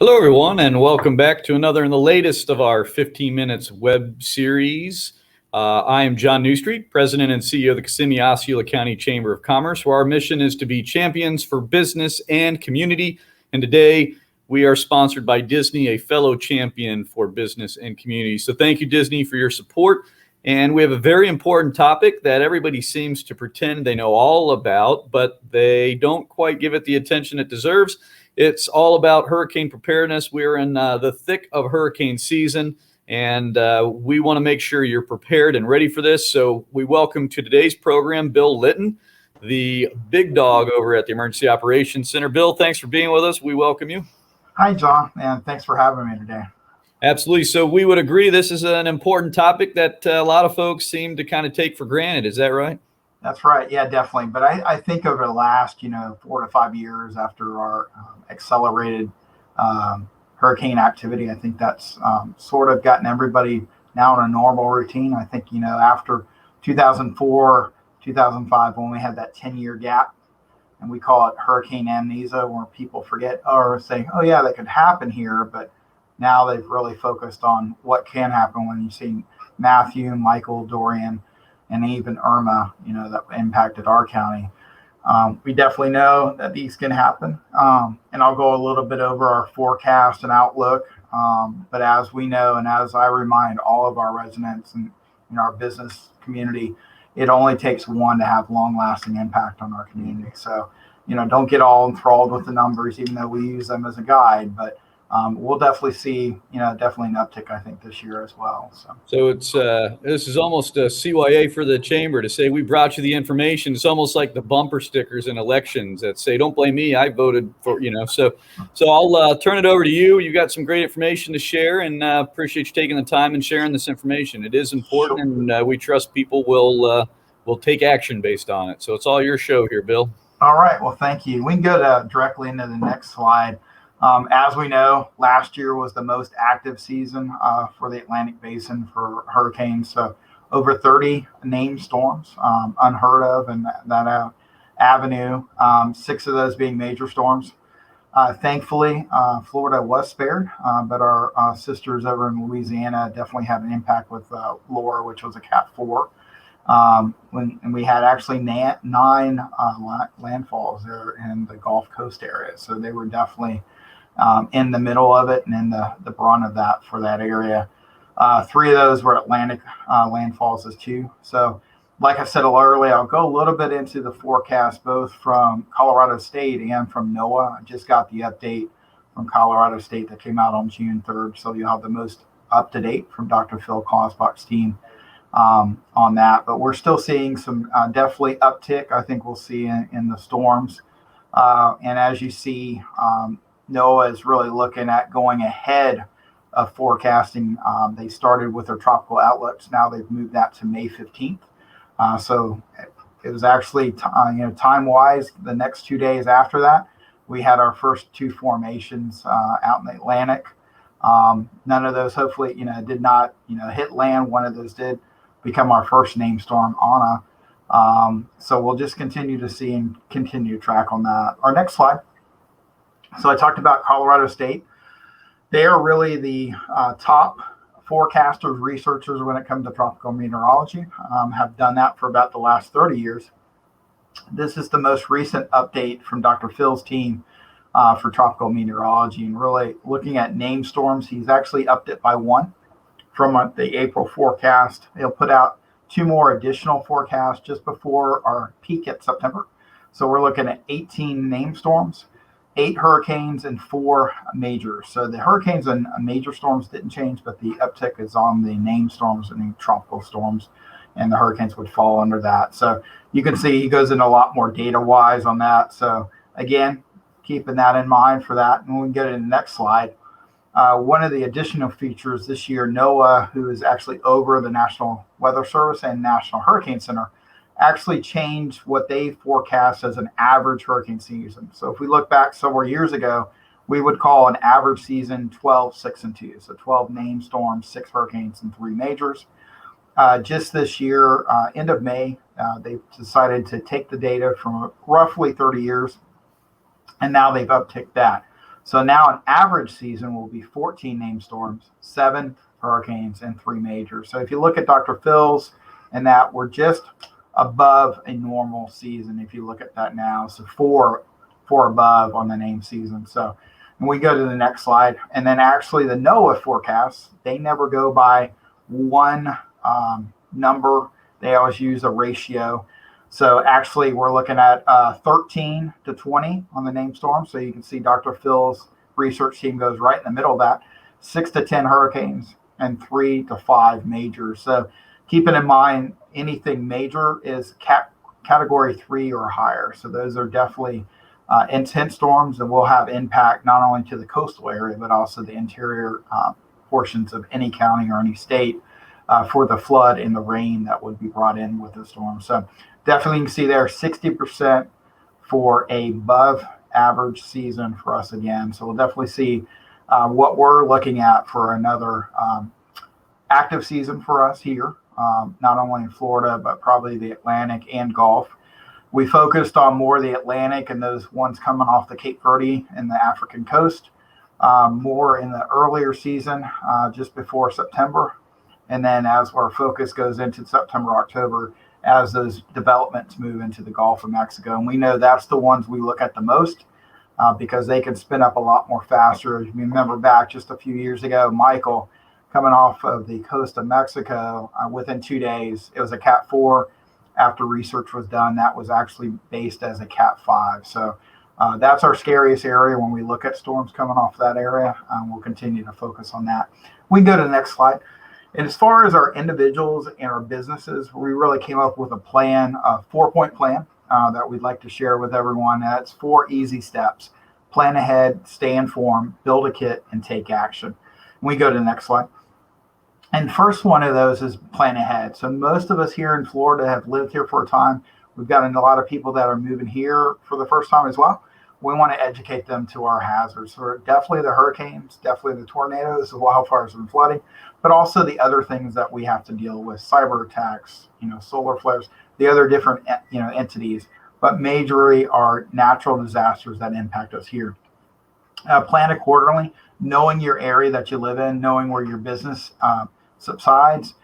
Hello, everyone, and welcome back to another and the latest of our 15 Minutes web series. I am John Newstreet, President and CEO of the Kissimmee Osceola County Chamber of Commerce, where our mission is to be champions for business and community. And today we are sponsored by Disney, a fellow champion for business and community. So thank you, Disney, for your support. And we have a very important topic that everybody seems to pretend they know all about, but they don't quite give it the attention it deserves. It's all about hurricane preparedness. We're in the thick of hurricane season, and we want to make sure you're prepared and ready for this. So we welcome to today's program Bill Litton, the big dog over at the Emergency Operations Center. Bill, thanks for being with us. We welcome you. Hi, John, and thanks for having me today. Absolutely. So we would agree this is an important topic that a lot of folks seem to kind of take for granted. Is that right? That's right. Yeah, definitely. But I think over the last, 4 to 5 years after our accelerated hurricane activity, I think that's sort of gotten everybody now in a normal routine. I think, after 2004, 2005, when we had that 10-year gap, and we call it hurricane amnesia, where people forget or say, oh, yeah, that could happen here. But now they've really focused on what can happen when you see Matthew, Michael, Dorian, and even Irma, that impacted our county. We definitely know that these can happen. And I'll go a little bit over our forecast and outlook. But as we know, and as I remind all of our residents and our business community, it only takes one to have long-lasting impact on our community. So, don't get all enthralled with the numbers, even though we use them as a guide. But we'll definitely see, definitely an uptick, I think, this year as well. So it's this is almost a CYA for the chamber to say we brought you the information. It's almost like the bumper stickers in elections that say, "Don't blame me, I voted for." So I'll turn it over to you. You got some great information to share, and appreciate you taking the time and sharing this information. It is important, Sure. and we trust people will take action based on it. So it's all your show here, Bill. All right. Well, thank you. We can go directly into the next slide. As we know, last year was the most active season for the Atlantic Basin for hurricanes. So over 30 named storms, unheard of in that avenue, 6 of those being major storms. Thankfully, Florida was spared, but our sisters over in Louisiana definitely had an impact with Laura, which was a Cat 4. And we had actually 9 landfalls there in the Gulf Coast area. So they were definitely in the middle of it and in the brunt of that for that area. 3 of those were Atlantic landfalls as 2. So like I said a little earlier, I'll go a little bit into the forecast, both from Colorado State and from NOAA. I just got the update from Colorado State that came out on June 3rd. So you'll have the most up to date from Dr. Phil Klosbach's team on that. But we're still seeing some definitely uptick, I think we'll see in the storms. And as you see, NOAA is really looking at going ahead of forecasting. They started with their tropical outlooks. Now they've moved that to May 15th. So it was actually, time-wise, the next 2 days after that, we had our first 2 formations out in the Atlantic. None of those, hopefully, did not, hit land. One of those did become our first named storm, Anna. So we'll just continue to see and continue to track on that. Our next slide. So I talked about Colorado State. They are really the top forecasters, researchers when it comes to tropical meteorology, have done that for about the last 30 years. This is the most recent update from Dr. Phil's team for tropical meteorology, and really looking at named storms. He's actually upped it by 1 from the April forecast. He'll put out 2 more additional forecasts just before our peak at September. So we're looking at 18 named storms, 8 hurricanes, and 4 majors. So the hurricanes and major storms didn't change, but the uptick is on the named storms and the tropical storms, and the hurricanes would fall under that. So you can see he goes into a lot more data-wise on that. So again, keeping that in mind for that. And we can go to the next slide. One of the additional features this year, NOAA, who is actually over the National Weather Service and National Hurricane Center, actually changed what they forecast as an average hurricane season. So if we look back several years ago, we would call an average season 12, 6, and 2. So 12 named storms, 6 hurricanes, and 3 majors. Just this year, end of May, they decided to take the data from roughly 30 years, and now they've upticked that. So now an average season will be 14 named storms, 7 hurricanes, and 3 majors. So if you look at Dr. Phil's and that, we're just above a normal season if you look at that now. So four above on the named season. So and we go to the next slide. And then actually the NOAA forecasts, they never go by one number. They always use a ratio. So actually we're looking at 13 to 20 on the named storm. So you can see Dr. Phil's research team goes right in the middle of that. 6 to 10 hurricanes and 3 to 5 majors. So keeping in mind, anything major is category 3 or higher. So those are definitely intense storms and will have impact not only to the coastal area, but also the interior portions of any county or any state for the flood and the rain that would be brought in with the storm. So definitely you can see there 60% for a above average season for us again. So we'll definitely see what we're looking at for another active season for us here, not only in Florida, but probably the Atlantic and Gulf. We focused on more the Atlantic and those ones coming off the Cape Verde and the African coast, more in the earlier season, just before September. And then as our focus goes into September, October, as those developments move into the Gulf of Mexico. And we know that's the ones we look at the most because they can spin up a lot more faster. As you remember back just a few years ago, Michael coming off of the coast of Mexico, within 2 days, it was a Cat 4. After research was done, that was actually based as a Cat 5. So that's our scariest area when we look at storms coming off that area. We'll continue to focus on that. We can go to the next slide. And as far as our individuals and our businesses, we really came up with a plan, a 4-point plan that we'd like to share with everyone. That's 4 easy steps. Plan ahead, stay informed, build a kit, and take action. We go to the next slide. And first one of those is plan ahead. So most of us here in Florida have lived here for a time. We've got a lot of people that are moving here for the first time as well. We want to educate them to our hazards. So definitely the hurricanes, definitely the tornadoes, the wildfires and flooding, but also the other things that we have to deal with, cyber attacks, solar flares, the other different, entities, but majorly are natural disasters that impact us here. Plan accordingly, knowing your area that you live in, knowing where your business subsides,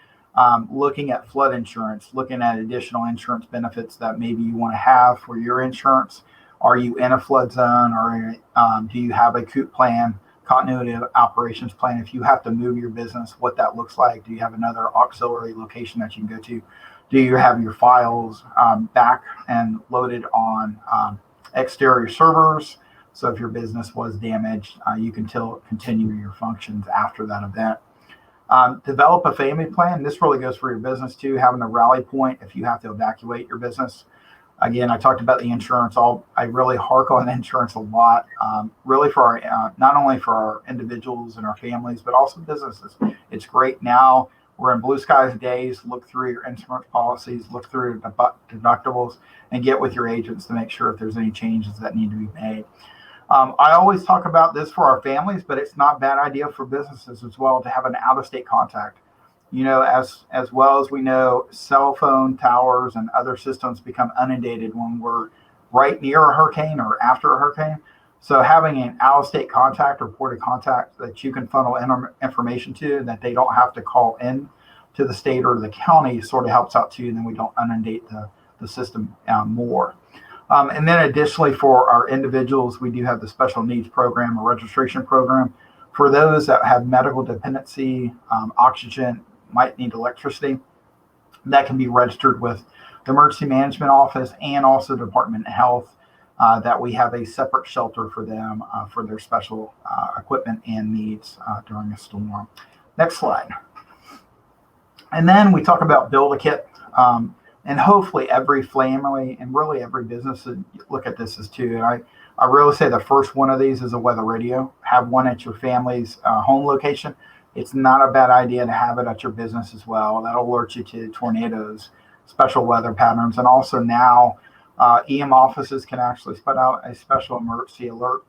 looking at flood insurance, looking at additional insurance benefits that maybe you want to have for your insurance. Are you in a flood zone, or do you have a COOP plan, continuity of operations plan? If you have to move your business, what that looks like. Do you have another auxiliary location that you can go to? Do you have your files back and loaded on exterior servers? So if your business was damaged, you can continue your functions after that event. Develop a family plan. This really goes for your business too, having a rally point if you have to evacuate your business. Again, I talked about the insurance. I really hark on insurance a lot, really for our, not only for our individuals and our families, but also businesses. It's great now. We're in blue skies days. Look through your insurance policies, look through deductibles, and get with your agents to make sure if there's any changes that need to be made. I always talk about this for our families, but it's not a bad idea for businesses as well to have an out-of-state contact. As well as we know, cell phone towers and other systems become inundated when we're right near a hurricane or after a hurricane. So having an out-of-state contact or port of contact that you can funnel information to, and that they don't have to call in to the state or the county, sort of helps out too, and then we don't inundate the system more. And then additionally, for our individuals, we do have the special needs program or registration program. For those that have medical dependency, oxygen, might need electricity, that can be registered with the Emergency Management Office and also the Department of Health, that we have a separate shelter for them for their special equipment and needs during a storm. Next slide. And then we talk about build a kit. And hopefully every family and really every business look at this as too. And I really say the first one of these is a weather radio. Have one at your family's home location. It's not a bad idea to have it at your business as well. That'll alert you to tornadoes, special weather patterns, and also now EM offices can actually put out a special emergency alert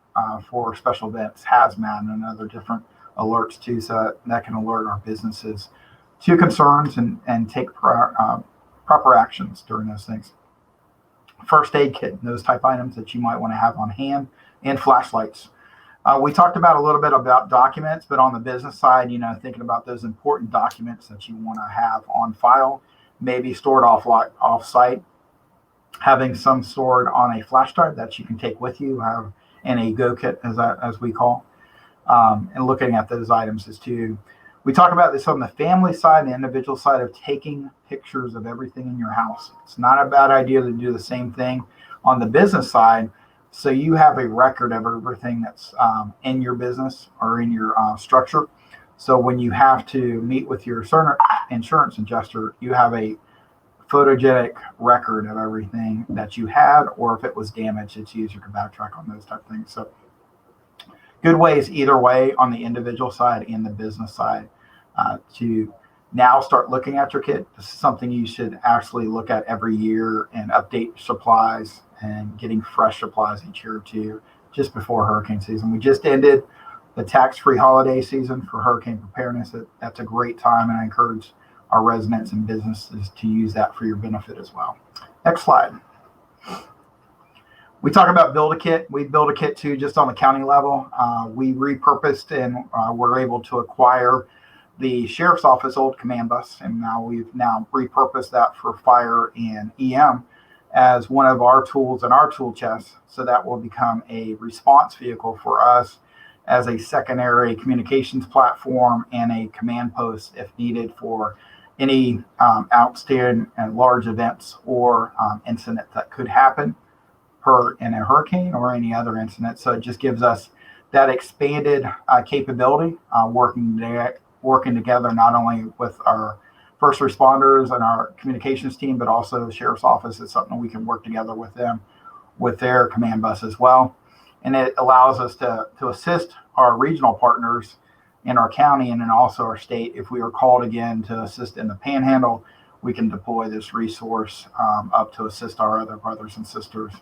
for special events, hazmat, and other different alerts too, so that can alert our businesses to concerns and take proper actions during those things. First aid kit, those type items that you might want to have on hand, and flashlights. We talked about a little bit about documents, but on the business side, thinking about those important documents that you want to have on file, maybe stored off-site, having some stored on a flash drive that you can take with you, have in a go kit, as we call, and looking at those items is too. We talk about this on the family side, the individual side of taking pictures of everything in your house. It's not a bad idea to do the same thing on the business side, so you have a record of everything that's in your business or in your structure. So when you have to meet with your insurance adjuster, you have a photogenic record of everything that you had, or if it was damaged, it's easier to backtrack on those type of things. So good ways either way on the individual side and the business side to now start looking at your kit. This is something you should actually look at every year and update supplies and getting fresh supplies each year or two just before hurricane season. We just ended the tax-free holiday season for hurricane preparedness. That's a great time, and I encourage our residents and businesses to use that for your benefit as well. Next slide. We talk about build a kit. We build a kit too, just on the county level. We repurposed and were able to acquire the sheriff's office old command bus, and we've repurposed that for fire and EM as one of our tools in our tool chest. So that will become a response vehicle for us as a secondary communications platform and a command post if needed for any outstanding and large events or incident that could happen in a hurricane or any other incident. So it just gives us that expanded capability, working together not only with our first responders and our communications team, but also the sheriff's office. It's something we can work together with them with their command bus as well. And it allows us to assist our regional partners in our county and then also our state. If we are called again to assist in the panhandle, we can deploy this resource up to assist our other brothers and sisters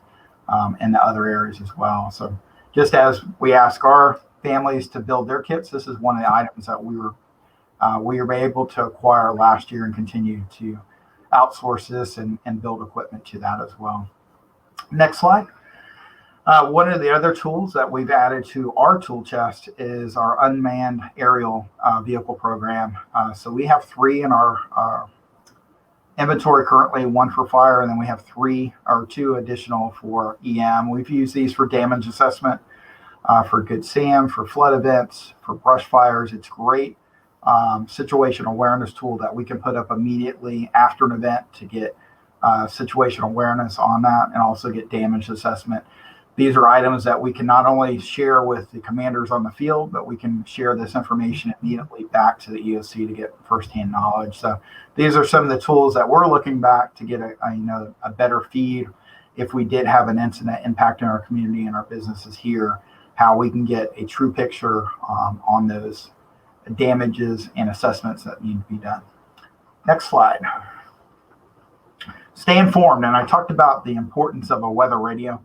in the other areas as well. So just as we ask our families to build their kits, this is one of the items that we were able to acquire last year and continue to outsource this and build equipment to that as well. Next slide. One of the other tools that we've added to our tool chest is our unmanned aerial vehicle program. So we have 3 in our inventory currently, 1 for fire, and then we have 2 additional for EM. We've used these for damage assessment, for Good Sam, for flood events, for brush fires. It's great situational awareness tool that we can put up immediately after an event to get situational awareness on that and also get damage assessment. These are items that we can not only share with the commanders on the field, but we can share this information immediately back to the EOC to get firsthand knowledge. So these are some of the tools that we're looking back to get a better feed if we did have an incident impacting our community and our businesses here, how we can get a true picture on those damages and assessments that need to be done. Next slide. Stay informed. And I talked about the importance of a weather radio.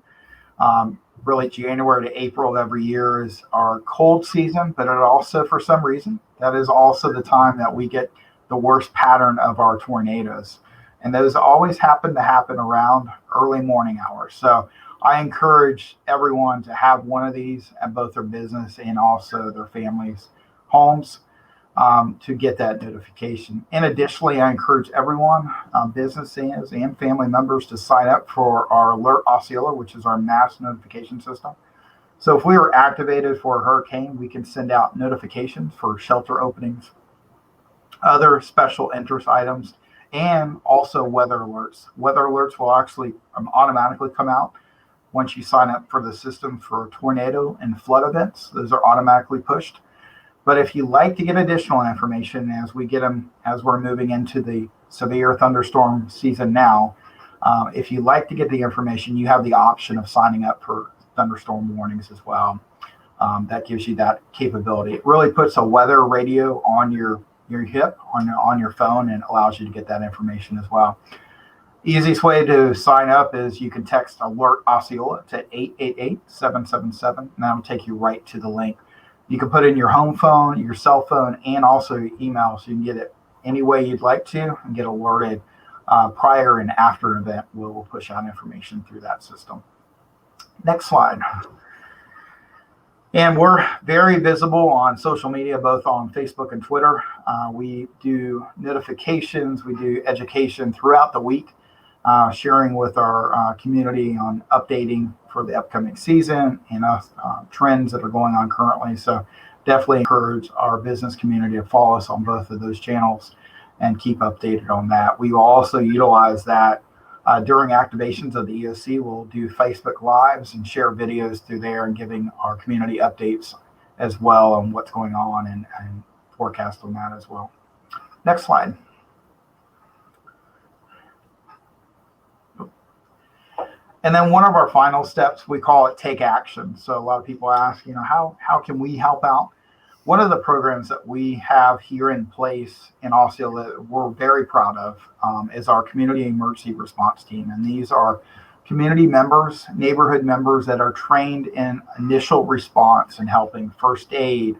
Really, January to April of every year is our cold season, but it also, for some reason, that is also the time that we get the worst pattern of our tornadoes. And those always happen around early morning hours. So I encourage everyone to have one of these at both their business and also their families' homes to get that notification. And additionally, I encourage everyone, businesses and family members, to sign up for our Alert Osceola, which is our mass notification system. So if we are activated for a hurricane, we can send out notifications for shelter openings, other special interest items, and also weather alerts. Weather alerts will actually automatically come out once you sign up for the system for tornado and flood events. Those are automatically pushed. But if you like to get additional information as we're moving into the severe thunderstorm season now, if you like to get the information, you have the option of signing up for thunderstorm warnings as well. That gives you that capability. It really puts a weather radio on your hip, on your phone, and allows you to get that information as well. Easiest way to sign up is you can text Alert Osceola to 888-777, and that'll take you right to the link. You can put in your home phone, your cell phone, and also your email, so you can get it any way you'd like to and get alerted prior and after an event. We'll push out information through that system. Next slide. And we're very visible on social media, both on Facebook and Twitter. We do notifications, we do education throughout the week, sharing with our community on updating for the upcoming season and trends that are going on currently. So definitely encourage our business community to follow us on both of those channels and keep updated on that. We will also utilize that during activations of the EOC. We'll do Facebook Lives and share videos through there and giving our community updates as well on what's going on and forecast on that as well. Next slide. And then one of our final steps, we call it take action. So a lot of people ask, how can we help out? One of the programs that we have here in place in Osceola that we're very proud of is our community emergency response team. And these are community members, neighborhood members that are trained in initial response and helping first aid,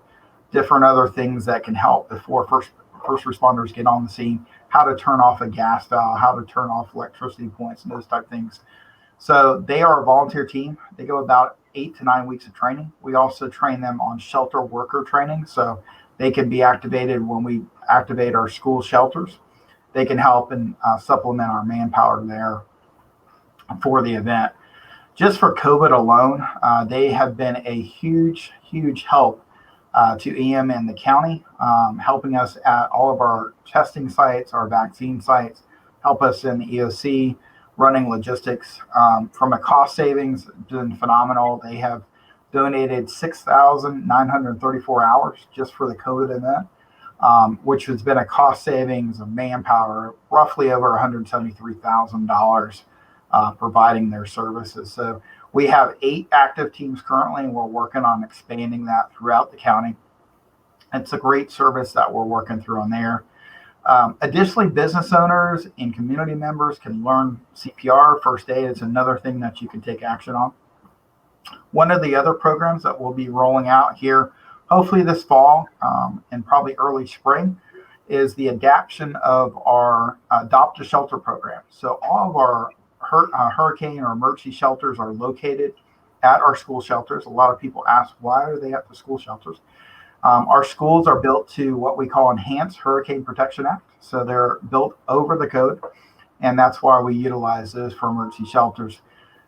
different other things that can help before first responders get on the scene, how to turn off a gas valve, how to turn off electricity points and those type of things. So they are a volunteer team. They go about 8 to 9 weeks of training. We also train them on shelter worker training. So they can be activated when we activate our school shelters. They can help and supplement our manpower there for the event. Just for COVID alone, they have been a huge, huge help to EM and the county, helping us at all of our testing sites, our vaccine sites, help us in the EOC, running logistics. From a cost savings, been phenomenal. They have donated 6,934 hours just for the COVID event, which has been a cost savings of manpower, roughly over $173,000 providing their services. So we have 8 active teams currently, and we're working on expanding that throughout the county. It's a great service that we're working through on there. Additionally, business owners and community members can learn CPR, first aid. It's another thing that you can take action on. One of the other programs that we'll be rolling out here, hopefully this fall and probably early spring, is the adaptation of our Adopt a Shelter program. So all of our hurricane or emergency shelters are located at our school shelters. A lot of people ask, why are they at the school shelters? Our schools are built to what we call Enhanced Hurricane Protection Act. So they're built over the code, and that's why we utilize those for emergency shelters.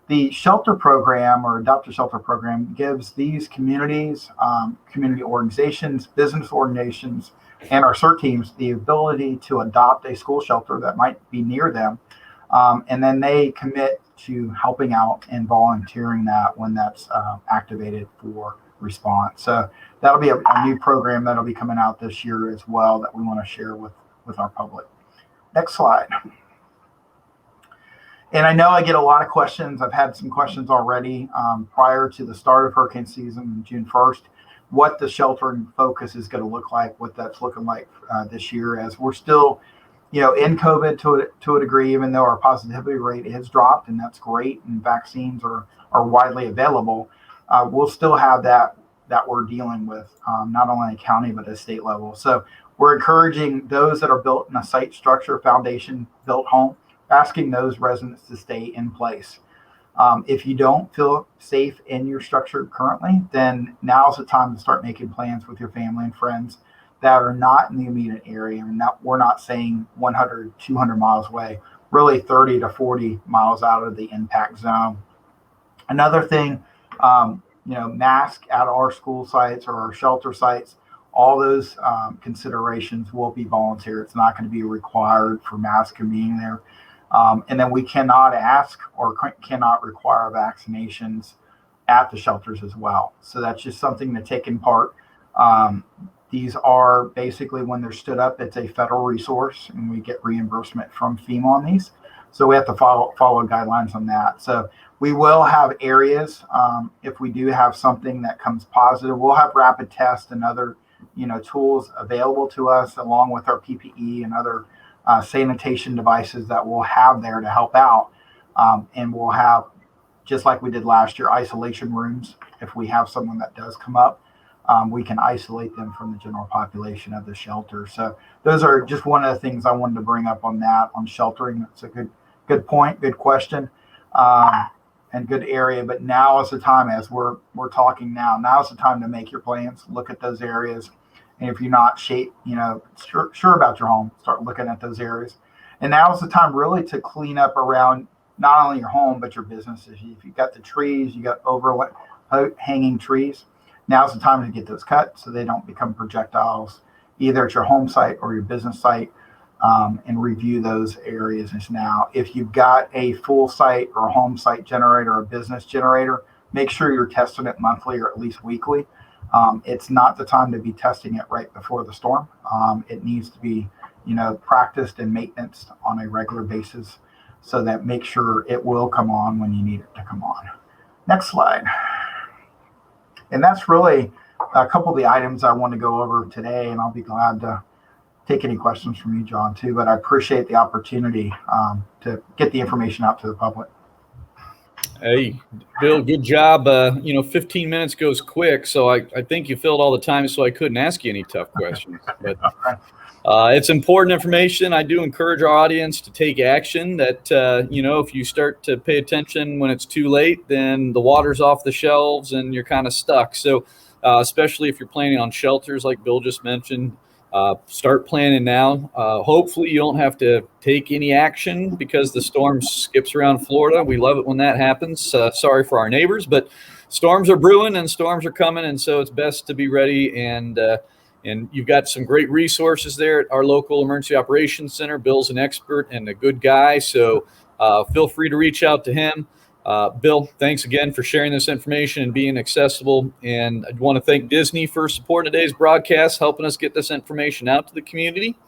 The shelter program or Adopt a Shelter program gives these communities, community organizations, business organizations, and our CERT teams the ability to adopt a school shelter that might be near them. And then they commit to helping out and volunteering that when that's activated for response. So that'll be a new program that'll be coming out this year as well that we want to share with our public. Next slide. And I know I get a lot of questions. I've had some questions already prior to the start of hurricane season, June 1st, what the sheltering focus is going to look like, what that's looking like this year, as we're still, in COVID to a degree, even though our positivity rate has dropped, and that's great, and vaccines are widely available. We'll still have that we're dealing with, not only at county, but at state level. So we're encouraging those that are built in a site structure, foundation built home, asking those residents to stay in place. If you don't feel safe in your structure currently, then now's the time to start making plans with your family and friends that are not in the immediate area. And we're not saying 100, 200 miles away, really 30 to 40 miles out of the impact zone. Another thing, mask at our school sites or our shelter sites, all those considerations will be volunteer. It's not going to be required for masking being there. And then we cannot ask or cannot require vaccinations at the shelters as well. So that's just something to take in part. These are basically, when they're stood up, it's a federal resource, and we get reimbursement from FEMA on these. So we have to follow guidelines on that. So we will have areas, if we do have something that comes positive, we'll have rapid tests and other, tools available to us, along with our PPE and other sanitation devices that we'll have there to help out. And we'll have, just like we did last year, isolation rooms. If we have someone that does come up, we can isolate them from the general population of the shelter. So those are just one of the things I wanted to bring up on that, on sheltering. That's a good point, good question. and good area. But now is the time, as we're talking now. Now is the time to make your plans. Look at those areas, and if you're not sure about your home, start looking at those areas. And now is the time really to clean up around not only your home but your businesses. If you've got the trees, you got overhanging trees. Now's the time to get those cut so they don't become projectiles either at your home site or your business site, and review those areas now. If you've got a full site or a home site generator or a business generator, make sure you're testing it monthly or at least weekly. It's not the time to be testing it right before the storm. It needs to be, practiced and maintenance on a regular basis so that make sure it will come on when you need it to come on. Next slide. And that's really a couple of the items I want to go over today, and I'll be glad to take any questions from you, John, too. But I appreciate the opportunity to get the information out to the public. Hey, Bill, good job. 15 minutes goes quick, so I think you filled all the time, so I couldn't ask you any tough questions. But it's important information. I do encourage our audience to take action. That if you start to pay attention when it's too late, then the water's off the shelves and you're kind of stuck. So especially if you're planning on shelters like Bill just mentioned, start planning now. Hopefully you don't have to take any action because the storm skips around Florida. We love it when that happens. Sorry for our neighbors, but storms are brewing and storms are coming, and so it's best to be ready. And you've got some great resources there at our local emergency operations center. Bill's an expert and a good guy, so feel free to reach out to him. Bill, thanks again for sharing this information and being accessible. And I want to thank Disney for supporting today's broadcast, helping us get this information out to the community.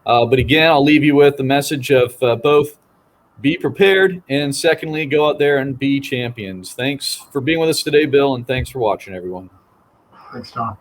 But again, I'll leave you with the message of both be prepared and secondly, go out there and be champions. Thanks for being with us today, Bill, and thanks for watching, everyone. Thanks, John.